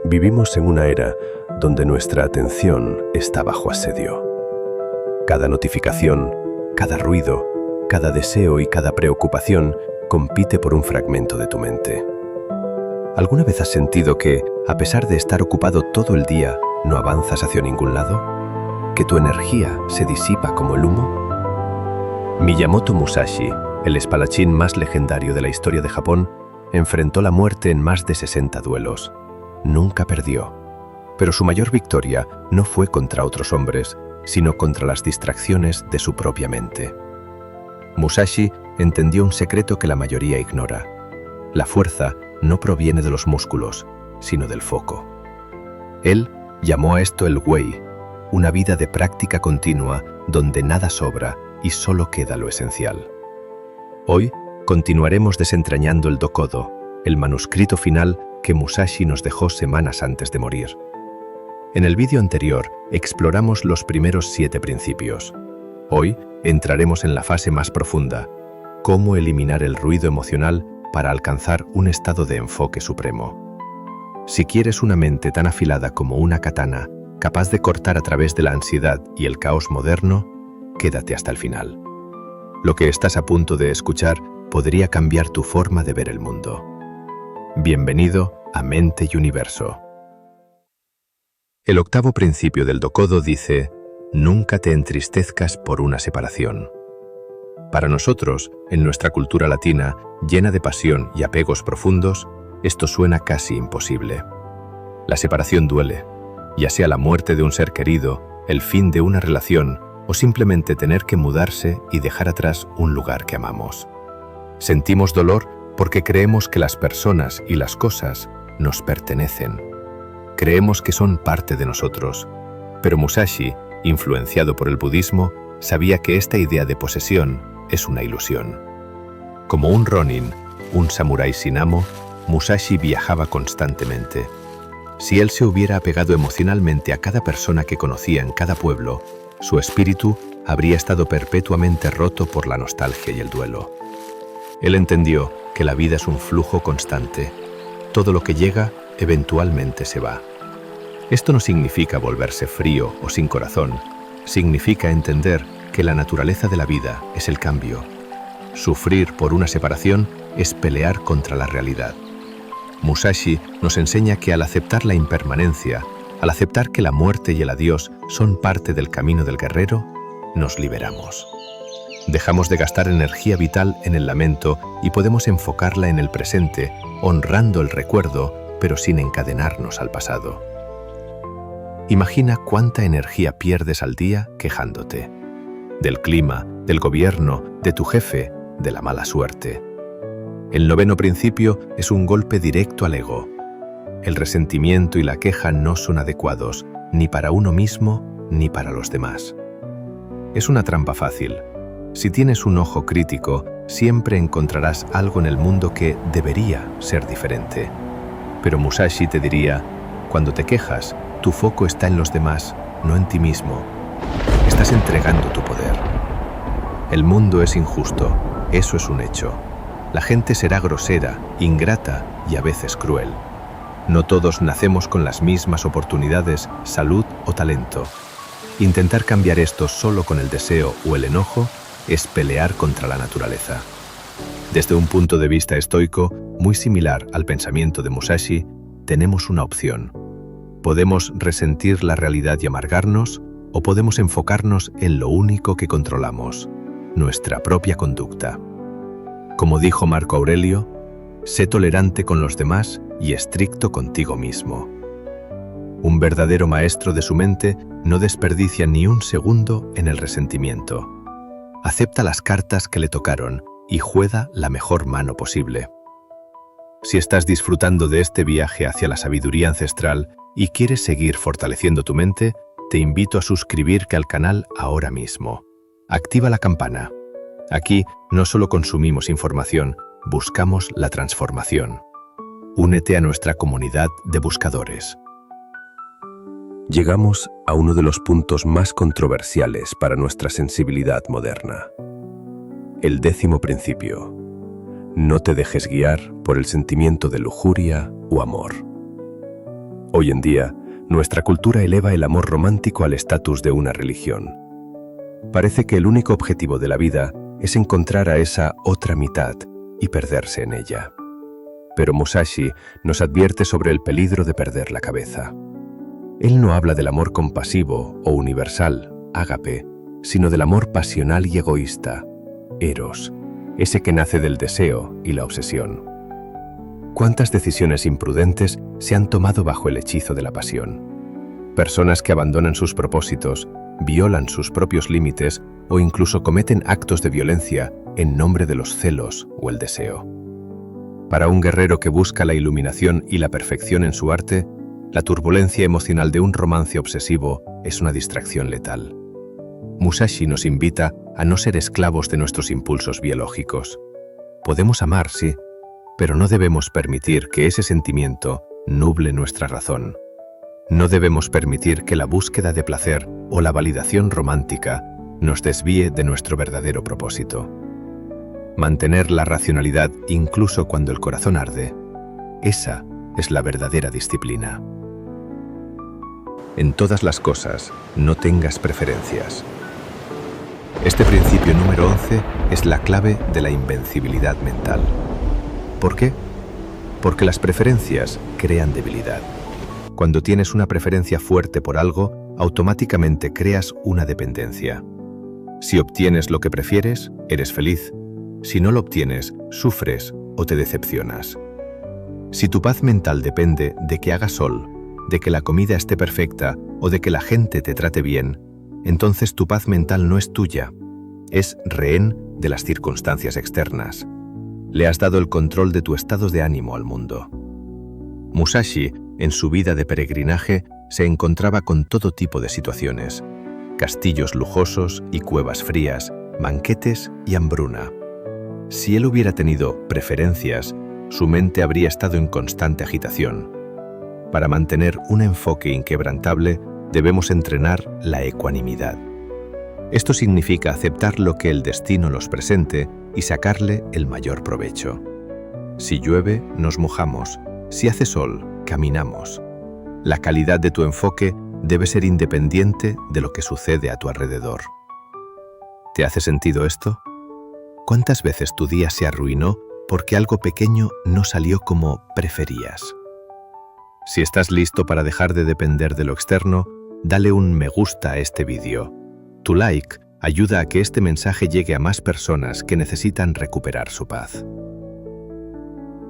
Vivimos en una era donde nuestra atención está bajo asedio. Cada notificación, cada ruido, cada deseo y cada preocupación compite por un fragmento de tu mente. ¿Alguna vez has sentido que, a pesar de estar ocupado todo el día, no avanzas hacia ningún lado? ¿Que tu energía se disipa como el humo? Miyamoto Musashi, el espadachín más legendario de la historia de Japón, enfrentó la muerte en más de 60 duelos. Nunca perdió. Pero su mayor victoria no fue contra otros hombres, sino contra las distracciones de su propia mente. Musashi entendió un secreto que la mayoría ignora. La fuerza no proviene de los músculos, sino del foco. Él llamó a esto el Wei, una vida de práctica continua donde nada sobra y solo queda lo esencial. Hoy continuaremos desentrañando el Dokodo, el manuscrito final que Musashi nos dejó semanas antes de morir. En el vídeo anterior exploramos los primeros 7 principios. Hoy entraremos en la fase más profunda, cómo eliminar el ruido emocional para alcanzar un estado de enfoque supremo. Si quieres una mente tan afilada como una katana, capaz de cortar a través de la ansiedad y el caos moderno, quédate hasta el final. Lo que estás a punto de escuchar podría cambiar tu forma de ver el mundo. Bienvenido a Mente y Universo. El 8º principio del Dokodo dice: nunca te entristezcas por una separación. Para nosotros, en nuestra cultura latina, llena de pasión y apegos profundos, esto suena casi imposible. La separación duele, ya sea la muerte de un ser querido, el fin de una relación o simplemente tener que mudarse y dejar atrás un lugar que amamos. Sentimos dolor porque creemos que las personas y las cosas nos pertenecen. Creemos que son parte de nosotros, pero Musashi, influenciado por el budismo, sabía que esta idea de posesión es una ilusión. Como un ronin, un samurái sin amo, Musashi viajaba constantemente. Si él se hubiera apegado emocionalmente a cada persona que conocía en cada pueblo, su espíritu habría estado perpetuamente roto por la nostalgia y el duelo. Él entendió que la vida es un flujo constante. Todo lo que llega, eventualmente se va. Esto no significa volverse frío o sin corazón. Significa entender que la naturaleza de la vida es el cambio. Sufrir por una separación es pelear contra la realidad. Musashi nos enseña que al aceptar la impermanencia, al aceptar que la muerte y el adiós son parte del camino del guerrero, nos liberamos. Dejamos de gastar energía vital en el lamento y podemos enfocarla en el presente, honrando el recuerdo, pero sin encadenarnos al pasado. Imagina cuánta energía pierdes al día quejándote. Del clima, del gobierno, de tu jefe, de la mala suerte. El 9º principio es un golpe directo al ego. El resentimiento y la queja no son adecuados, ni para uno mismo, ni para los demás. Es una trampa fácil. Si tienes un ojo crítico, siempre encontrarás algo en el mundo que debería ser diferente. Pero Musashi te diría: cuando te quejas, tu foco está en los demás, no en ti mismo. Estás entregando tu poder. El mundo es injusto, eso es un hecho. La gente será grosera, ingrata y a veces cruel. No todos nacemos con las mismas oportunidades, salud o talento. Intentar cambiar esto solo con el deseo o el enojo es pelear contra la naturaleza. Desde un punto de vista estoico, muy similar al pensamiento de Musashi, tenemos una opción. Podemos resentir la realidad y amargarnos, o podemos enfocarnos en lo único que controlamos, nuestra propia conducta. Como dijo Marco Aurelio, sé tolerante con los demás y estricto contigo mismo. Un verdadero maestro de su mente no desperdicia ni un segundo en el resentimiento. Acepta las cartas que le tocaron y juega la mejor mano posible. Si estás disfrutando de este viaje hacia la sabiduría ancestral y quieres seguir fortaleciendo tu mente, te invito a suscribirte al canal ahora mismo. Activa la campana. Aquí no solo consumimos información, buscamos la transformación. Únete a nuestra comunidad de buscadores. Llegamos a uno de los puntos más controversiales para nuestra sensibilidad moderna. El 10º principio. No te dejes guiar por el sentimiento de lujuria o amor. Hoy en día, nuestra cultura eleva el amor romántico al estatus de una religión. Parece que el único objetivo de la vida es encontrar a esa otra mitad y perderse en ella. Pero Musashi nos advierte sobre el peligro de perder la cabeza. Él no habla del amor compasivo o universal, ágape, sino del amor pasional y egoísta, eros, ese que nace del deseo y la obsesión. ¿Cuántas decisiones imprudentes se han tomado bajo el hechizo de la pasión? Personas que abandonan sus propósitos, violan sus propios límites o incluso cometen actos de violencia en nombre de los celos o el deseo. Para un guerrero que busca la iluminación y la perfección en su arte, la turbulencia emocional de un romance obsesivo es una distracción letal. Musashi nos invita a no ser esclavos de nuestros impulsos biológicos. Podemos amar, sí, pero no debemos permitir que ese sentimiento nuble nuestra razón. No debemos permitir que la búsqueda de placer o la validación romántica nos desvíe de nuestro verdadero propósito. Mantener la racionalidad incluso cuando el corazón arde, esa es la verdadera disciplina. En todas las cosas, no tengas preferencias. Este principio número 11 es la clave de la invencibilidad mental. ¿Por qué? Porque las preferencias crean debilidad. Cuando tienes una preferencia fuerte por algo, automáticamente creas una dependencia. Si obtienes lo que prefieres, eres feliz. Si no lo obtienes, sufres o te decepcionas. Si tu paz mental depende de que haga sol, de que la comida esté perfecta o de que la gente te trate bien, entonces tu paz mental no es tuya, es rehén de las circunstancias externas. Le has dado el control de tu estado de ánimo al mundo. Musashi, en su vida de peregrinaje, se encontraba con todo tipo de situaciones: castillos lujosos y cuevas frías, banquetes y hambruna. Si él hubiera tenido preferencias, su mente habría estado en constante agitación. Para mantener un enfoque inquebrantable, debemos entrenar la ecuanimidad. Esto significa aceptar lo que el destino nos presente y sacarle el mayor provecho. Si llueve, nos mojamos. Si hace sol, caminamos. La calidad de tu enfoque debe ser independiente de lo que sucede a tu alrededor. ¿Te hace sentido esto? ¿Cuántas veces tu día se arruinó porque algo pequeño no salió como preferías? Si estás listo para dejar de depender de lo externo, dale un me gusta a este vídeo. Tu like ayuda a que este mensaje llegue a más personas que necesitan recuperar su paz.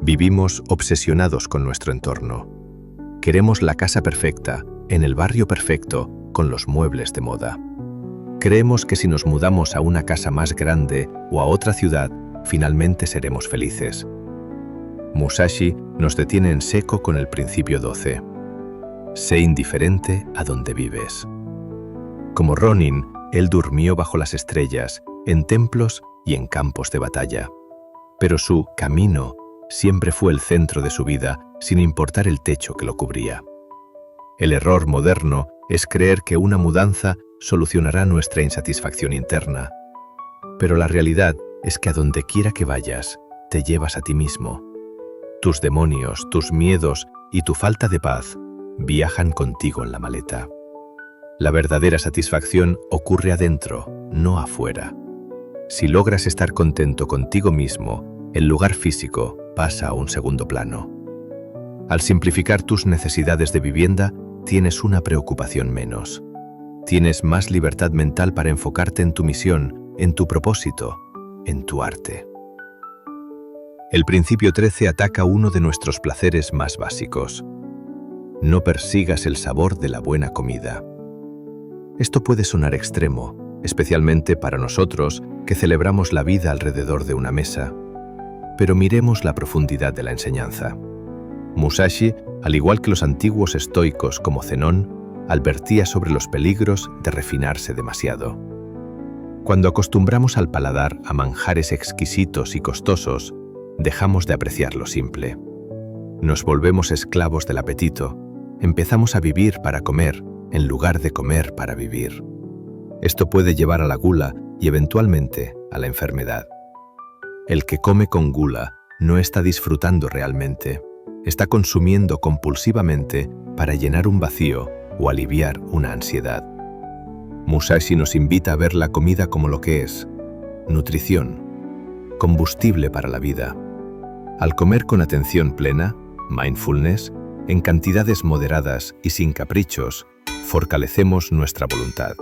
Vivimos obsesionados con nuestro entorno. Queremos la casa perfecta, en el barrio perfecto, con los muebles de moda. Creemos que si nos mudamos a una casa más grande o a otra ciudad, finalmente seremos felices. Musashi nos detiene en seco con el principio 12. Sé indiferente a donde vives. Como Ronin, él durmió bajo las estrellas, en templos y en campos de batalla. Pero su camino siempre fue el centro de su vida, sin importar el techo que lo cubría. El error moderno es creer que una mudanza solucionará nuestra insatisfacción interna. Pero la realidad es que a donde quiera que vayas, te llevas a ti mismo. Tus demonios, tus miedos y tu falta de paz viajan contigo en la maleta. La verdadera satisfacción ocurre adentro, no afuera. Si logras estar contento contigo mismo, el lugar físico pasa a un segundo plano. Al simplificar tus necesidades de vivienda, tienes una preocupación menos. Tienes más libertad mental para enfocarte en tu misión, en tu propósito, en tu arte. El principio 13 ataca uno de nuestros placeres más básicos. No persigas el sabor de la buena comida. Esto puede sonar extremo, especialmente para nosotros que celebramos la vida alrededor de una mesa. Pero miremos la profundidad de la enseñanza. Musashi, al igual que los antiguos estoicos como Zenón, advertía sobre los peligros de refinarse demasiado. Cuando acostumbramos al paladar a manjares exquisitos y costosos, dejamos de apreciar lo simple. Nos volvemos esclavos del apetito, empezamos a vivir para comer en lugar de comer para vivir. Esto puede llevar a la gula y eventualmente a la enfermedad. El que come con gula no está disfrutando realmente, está consumiendo compulsivamente para llenar un vacío o aliviar una ansiedad. Musashi nos invita a ver la comida como lo que es: nutrición, combustible para la vida. Al comer con atención plena, mindfulness, en cantidades moderadas y sin caprichos, fortalecemos nuestra voluntad.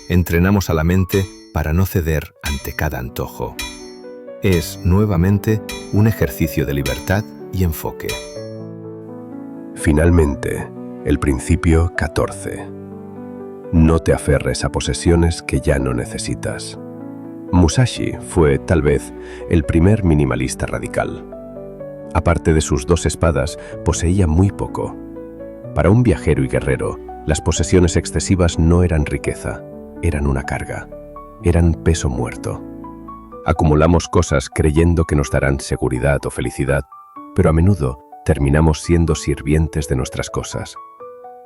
Entrenamos a la mente para no ceder ante cada antojo. Es, nuevamente, un ejercicio de libertad y enfoque. Finalmente, el principio 14. No te aferres a posesiones que ya no necesitas. Musashi fue, tal vez, el primer minimalista radical. Aparte de sus 2 espadas, poseía muy poco. Para un viajero y guerrero, las posesiones excesivas no eran riqueza, eran una carga, eran peso muerto. Acumulamos cosas creyendo que nos darán seguridad o felicidad, pero a menudo terminamos siendo sirvientes de nuestras cosas.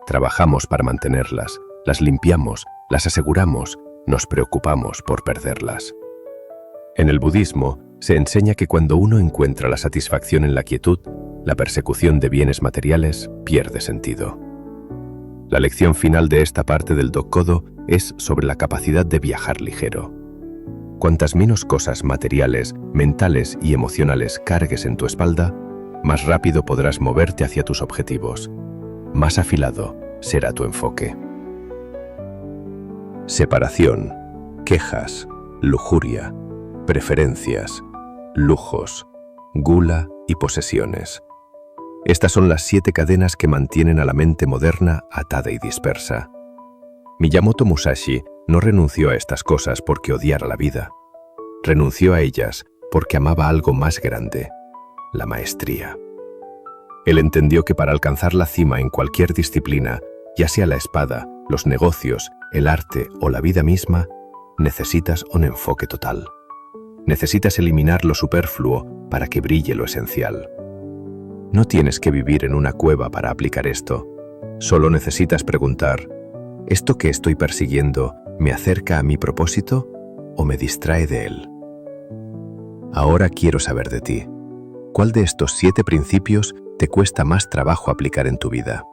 Trabajamos para mantenerlas, las limpiamos, las aseguramos, nos preocupamos por perderlas. En el budismo se enseña que cuando uno encuentra la satisfacción en la quietud, la persecución de bienes materiales pierde sentido. La lección final de esta parte del Dokkodo es sobre la capacidad de viajar ligero. Cuantas menos cosas materiales, mentales y emocionales cargues en tu espalda, más rápido podrás moverte hacia tus objetivos. Más afilado será tu enfoque. Separación, quejas, lujuria, preferencias, lujos, gula y posesiones. Estas son las 7 cadenas que mantienen a la mente moderna atada y dispersa. Miyamoto Musashi no renunció a estas cosas porque odiara la vida. Renunció a ellas porque amaba algo más grande: la maestría. Él entendió que para alcanzar la cima en cualquier disciplina, ya sea la espada, los negocios, el arte o la vida misma, necesitas un enfoque total. Necesitas eliminar lo superfluo para que brille lo esencial. No tienes que vivir en una cueva para aplicar esto. Solo necesitas preguntar: ¿esto que estoy persiguiendo me acerca a mi propósito o me distrae de él? Ahora quiero saber de ti. ¿Cuál de estos 7 principios te cuesta más trabajo aplicar en tu vida?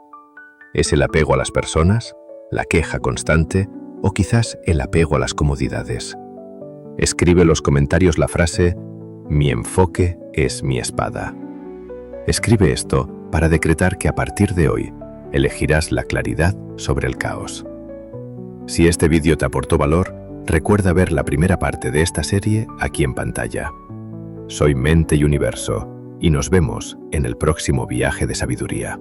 ¿Es el apego a las personas, la queja constante o quizás el apego a las comodidades? Escribe en los comentarios la frase: mi enfoque es mi espada. Escribe esto para decretar que a partir de hoy elegirás la claridad sobre el caos. Si este vídeo te aportó valor, recuerda ver la primera parte de esta serie aquí en pantalla. Soy Mente y Universo y nos vemos en el próximo viaje de sabiduría.